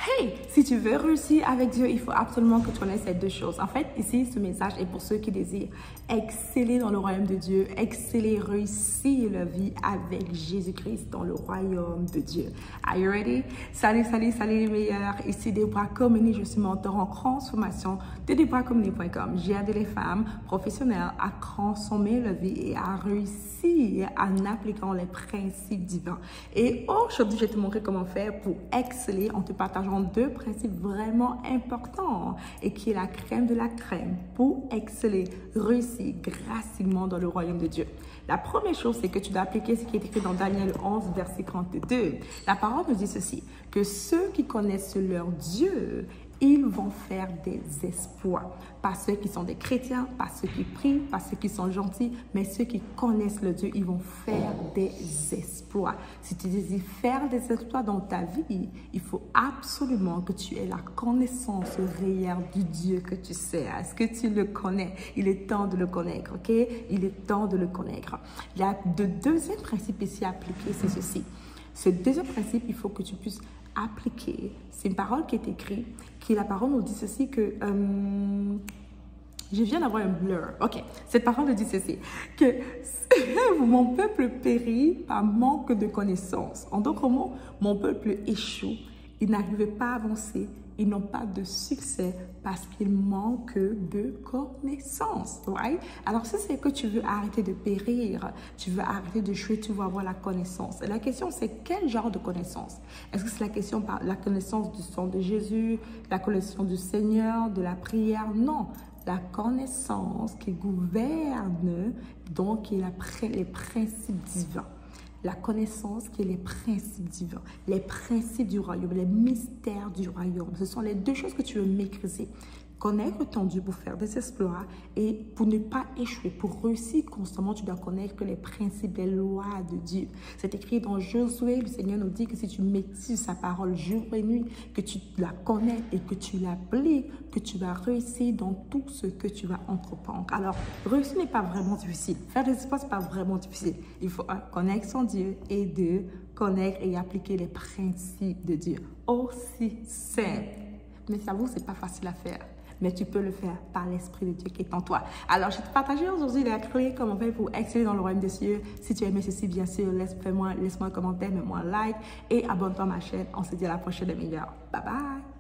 Hey, si tu veux réussir avec Dieu, il faut absolument que tu connaisses ces deux choses. En fait, ici, ce message est pour ceux qui désirent exceller dans le royaume de Dieu, exceller, réussir leur vie avec Jésus-Christ dans le royaume de Dieu. Are you ready? Salut, salut, salut les meilleurs. Ici Deborah Comini, je suis mentor en transformation de deborahcomini.com. J'aide les femmes professionnelles à transformer leur vie et à réussir en appliquant les principes divins. Et aujourd'hui, je vais te montrer comment faire pour exceller en te partageant deux principes vraiment importants et qui est la crème de la crème pour exceller, réussir gracilement dans le royaume de Dieu. La première chose, c'est que tu dois appliquer ce qui est écrit dans Daniel 11, verset 42. La parole nous dit ceci, que ceux qui connaissent leur Dieu, ils vont faire des exploits. Pas ceux qui sont des chrétiens, pas ceux qui prient, pas ceux qui sont gentils, mais ceux qui connaissent le Dieu, ils vont faire des exploits. Si tu désires faire des exploits dans ta vie, il faut absolument que tu aies la connaissance réelle du Dieu que tu sers. Est-ce que tu le connais? Il est temps de le connaître, ok? Il est temps de le connaître. Il y a le deuxième principe ici à appliquer, c'est ceci. Ce deuxième principe, il faut que tu puisses appliquer. C'est une parole qui est écrite, qui la parole nous dit ceci que... je viens d'avoir un blur. Ok, cette parole nous dit ceci, que mon peuple périt par manque de connaissances. En d'autres mots, mon peuple échoue. Ils n'arrivent pas à avancer. Ils n'ont pas de succès parce qu'ils manquent de connaissances. Right? Alors, si c'est que tu veux arrêter de périr, tu veux arrêter de jouer, tu veux avoir la connaissance. Et la question, c'est quel genre de connaissance? Est-ce que c'est la connaissance du sang de Jésus, la connaissance du Seigneur, de la prière? Non. La connaissance qui gouverne, donc, qui est les principes divins. La connaissance qui est les principes divins, les principes du royaume, les mystères du royaume. Ce sont les deux choses que tu veux maîtriser. Connaître ton Dieu pour faire des exploits et pour ne pas échouer, pour réussir constamment, tu dois connaître les principes, les lois de Dieu. C'est écrit dans Josué, le Seigneur nous dit que si tu maîtrises sa parole jour et nuit, que tu la connais et que tu l'appliques, que tu vas réussir dans tout ce que tu vas entreprendre. Alors, réussir n'est pas vraiment difficile. Faire des exploits, ce n'est pas vraiment difficile. Il faut connaître son Dieu et deux, connaître et appliquer les principes de Dieu. Aussi simple. Mais ça vous, ce n'est pas facile à faire. Mais tu peux le faire par l'Esprit de Dieu qui est en toi. Alors, je vais te partager aujourd'hui la clé comment faire pour exceller dans le royaume des cieux. Si tu as aimé ceci, bien sûr, laisse-moi un commentaire, mets-moi un like et abonne-toi à ma chaîne. On se dit à la prochaine, les meilleurs. Bye bye!